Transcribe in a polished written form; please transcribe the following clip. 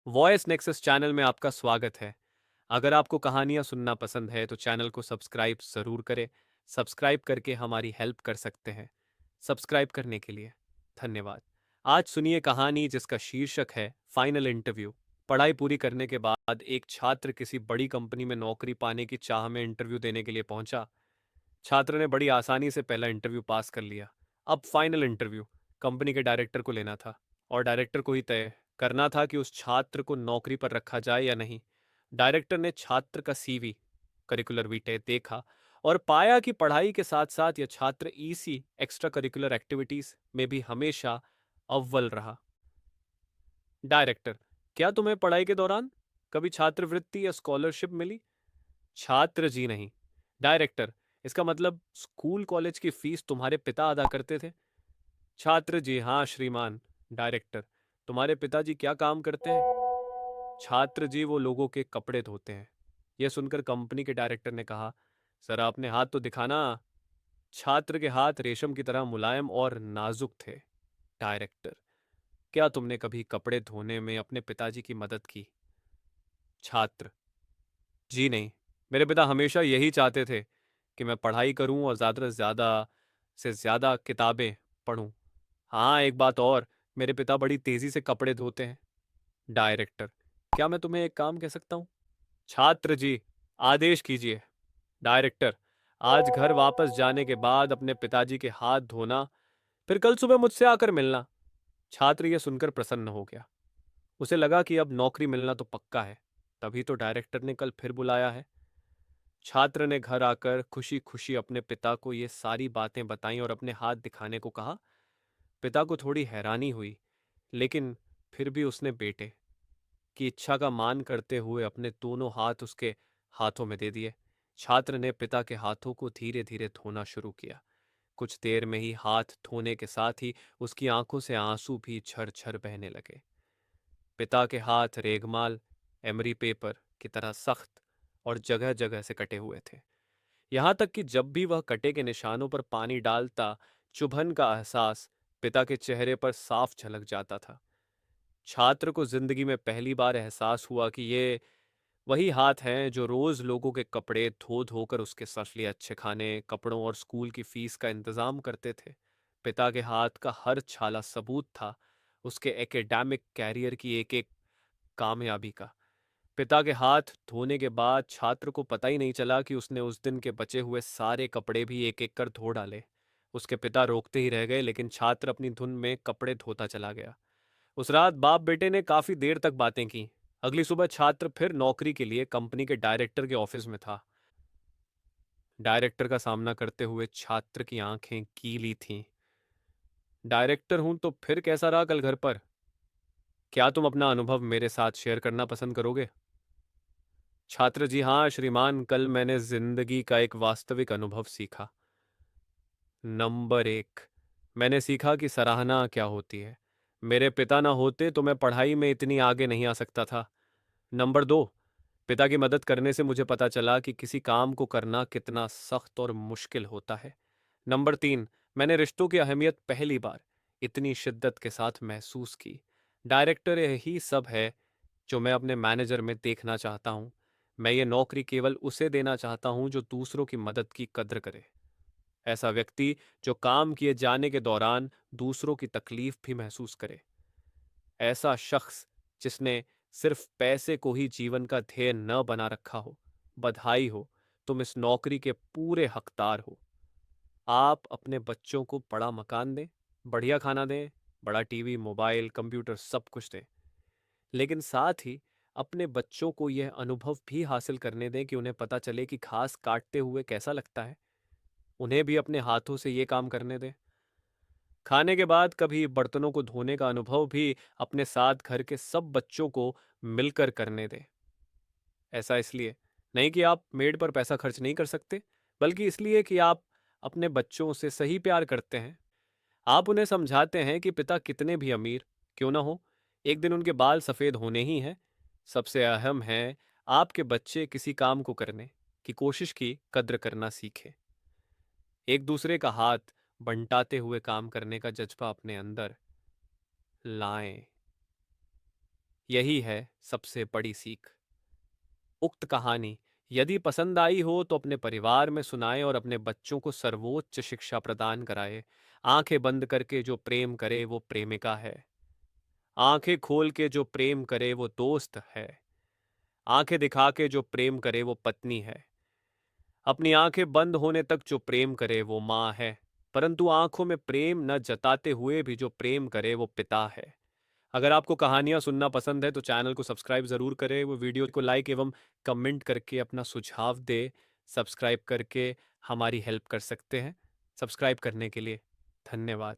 Voice nexus channel में आपका स्वागत है। अगर आपको कहानियाँ सुनना पसंद है तो चैनल को सब्सक्राइब ज़रूर करें। सब्सक्राइब करके हमारी हेल्प कर सकते हैं। सब्सक्राइब करने के लिए धन्यवाद। आज सुनिए कहानी जिसका शीर्षक है फाइनल इंटरव्यू। पढ़ाई पूरी करने के बाद एक छात्र किसी बड़ी कंपनी में नौकरी पाने की चाह में इंटरव्यू देने के लिए पहुंचा। छात्र ने बड़ी आसानी से पहला इंटरव्यू पास कर लिया। अब फाइनल इंटरव्यू कंपनी के डायरेक्टर को लेना था और डायरेक्टर को ही तय करना था कि उस छात्र को नौकरी पर रखा जाए या नहीं। डायरेक्टर ने छात्र का सीवी, करिकुलर वीटे देखा और पाया कि पढ़ाई के साथ साथ यह छात्र ईसी एक्स्ट्रा करिकुलर एक्टिविटीज में भी हमेशा अव्वल रहा। डायरेक्टर, क्या तुम्हें पढ़ाई के दौरान कभी छात्रवृत्ति या स्कॉलरशिप मिली? छात्र, जी नहीं। डायरेक्टर, इसका मतलब स्कूल कॉलेज की फीस तुम्हारे पिता अदा करते थे? छात्र, जी हाँ श्रीमान। डायरेक्टर, तुम्हारे पिताजी क्या काम करते हैं? छात्र, जी वो लोगों के कपड़े धोते हैं। यह सुनकर कंपनी के डायरेक्टर ने कहा, सर आपने हाथ तो दिखाना। छात्र के हाथ रेशम की तरह मुलायम और नाजुक थे। डायरेक्टर, क्या तुमने कभी कपड़े धोने में अपने पिताजी की मदद की? छात्र, जी नहीं। मेरे पिता हमेशा यही चाहते थे कि मैं पढ़ाई करूं और ज़्यादा से ज़्यादा किताबें पढूं। हाँ, एक बात और, मेरे पिता बड़ी तेजी से कपड़े धोते हैं। डायरेक्टर, क्या मैं तुम्हें एक काम कह सकता हूँ? छात्र, जी आदेश कीजिए। डायरेक्टर, आज घर वापस जाने के बाद अपने पिताजी के हाथ धोना, फिर कल सुबह मुझसे आकर मिलना। छात्र यह सुनकर प्रसन्न हो गया। उसे लगा कि अब नौकरी मिलना तो पक्का है, तभी तो डायरेक्टर ने कल फिर बुलाया है। छात्र ने घर आकर खुशी खुशी अपने पिता को ये सारी बातें बताईं और अपने हाथ दिखाने को कहा। पिता को थोड़ी हैरानी हुई, लेकिन फिर भी उसने बेटे की इच्छा का मान करते हुए अपने दोनों हाथ उसके हाथों में दे दिए। छात्र ने पिता के हाथों को धीरे धीरे धोना शुरू किया। कुछ देर में ही हाथ धोने के साथ ही उसकी आंखों से आंसू भी झरझर बहने लगे। पिता के हाथ रेगमाल, एमरी पेपर की तरह सख्त और जगह जगह से कटे हुए थे। यहां तक कि जब भी वह कटे के निशानों पर पानी डालता, चुभन का एहसास पिता के चेहरे पर साफ झलक जाता था। छात्र को जिंदगी में पहली बार एहसास हुआ कि ये वही हाथ हैं जो रोज लोगों के कपड़े धो धोकर उसके लिए अच्छे खाने, कपड़ों और स्कूल की फीस का इंतजाम करते थे। पिता के हाथ का हर छाला सबूत था उसके एकेडमिक कैरियर की एक एक कामयाबी का। पिता के हाथ धोने के बाद छात्र को पता ही नहीं चला कि उसने उस दिन के बचे हुए सारे कपड़े भी एक एक कर धो डाले। उसके पिता रोकते ही रह गए, लेकिन छात्र अपनी धुन में कपड़े धोता चला गया। उस रात बाप बेटे ने काफी देर तक बातें की। अगली सुबह छात्र फिर नौकरी के लिए कंपनी के डायरेक्टर के ऑफिस में था। डायरेक्टर का सामना करते हुए छात्र की आंखें गीली थीं। डायरेक्टर हूं तो फिर कैसा रहा कल घर पर? क्या तुम अपना अनुभव मेरे साथ शेयर करना पसंद करोगे? छात्र, जी हाँ श्रीमान, कल मैंने जिंदगी का एक वास्तविक अनुभव सीखा। नंबर एक, मैंने सीखा कि सराहना क्या होती है। मेरे पिता ना होते तो मैं पढ़ाई में इतनी आगे नहीं आ सकता था। नंबर दो, पिता की मदद करने से मुझे पता चला कि किसी काम को करना कितना सख्त और मुश्किल होता है। नंबर तीन, मैंने रिश्तों की अहमियत पहली बार इतनी शिद्दत के साथ महसूस की। डायरेक्टर, यही सब है जो मैं अपने मैनेजर में देखना चाहता हूँ। मैं ये नौकरी केवल उसे देना चाहता हूँ जो दूसरों की मदद की कद्र करे। ऐसा व्यक्ति जो काम किए जाने के दौरान दूसरों की तकलीफ भी महसूस करे। ऐसा शख्स जिसने सिर्फ पैसे को ही जीवन का ध्येय न बना रखा हो। बधाई हो, तुम इस नौकरी के पूरे हकदार हो। आप अपने बच्चों को बड़ा मकान दें, बढ़िया खाना दें, बड़ा टीवी, मोबाइल, कंप्यूटर सब कुछ दें, लेकिन साथ ही अपने बच्चों को यह अनुभव भी हासिल करने दें कि उन्हें पता चले कि घास काटते हुए कैसा लगता है। उन्हें भी अपने हाथों से ये काम करने दें। खाने के बाद कभी बर्तनों को धोने का अनुभव भी अपने साथ घर के सब बच्चों को मिलकर करने दें। ऐसा इसलिए नहीं कि आप मेड पर पैसा खर्च नहीं कर सकते, बल्कि इसलिए कि आप अपने बच्चों से सही प्यार करते हैं। आप उन्हें समझाते हैं कि पिता कितने भी अमीर क्यों ना हो, एक दिन उनके बाल सफेद होने ही हैं। सबसे अहम है, आपके बच्चे किसी काम को करने की कोशिश की कद्र करना सीखें। एक दूसरे का हाथ बंटाते हुए काम करने का जज्बा अपने अंदर लाएं। यही है सबसे बड़ी सीख। उक्त कहानी यदि पसंद आई हो तो अपने परिवार में सुनाएं और अपने बच्चों को सर्वोच्च शिक्षा प्रदान कराएं। आंखें बंद करके जो प्रेम करे वो प्रेमिका है। आंखें खोल के जो प्रेम करे वो दोस्त है। आंखें दिखा के जो प्रेम करे वो पत्नी है। अपनी आंखें बंद होने तक जो प्रेम करे वो माँ है। परंतु आंखों में प्रेम न जताते हुए भी जो प्रेम करे वो पिता है। अगर आपको कहानियां सुनना पसंद है तो चैनल को सब्सक्राइब जरूर करें, वो वीडियो को लाइक एवं कमेंट करके अपना सुझाव दे। सब्सक्राइब करके हमारी हेल्प कर सकते हैं। सब्सक्राइब करने के लिए धन्यवाद।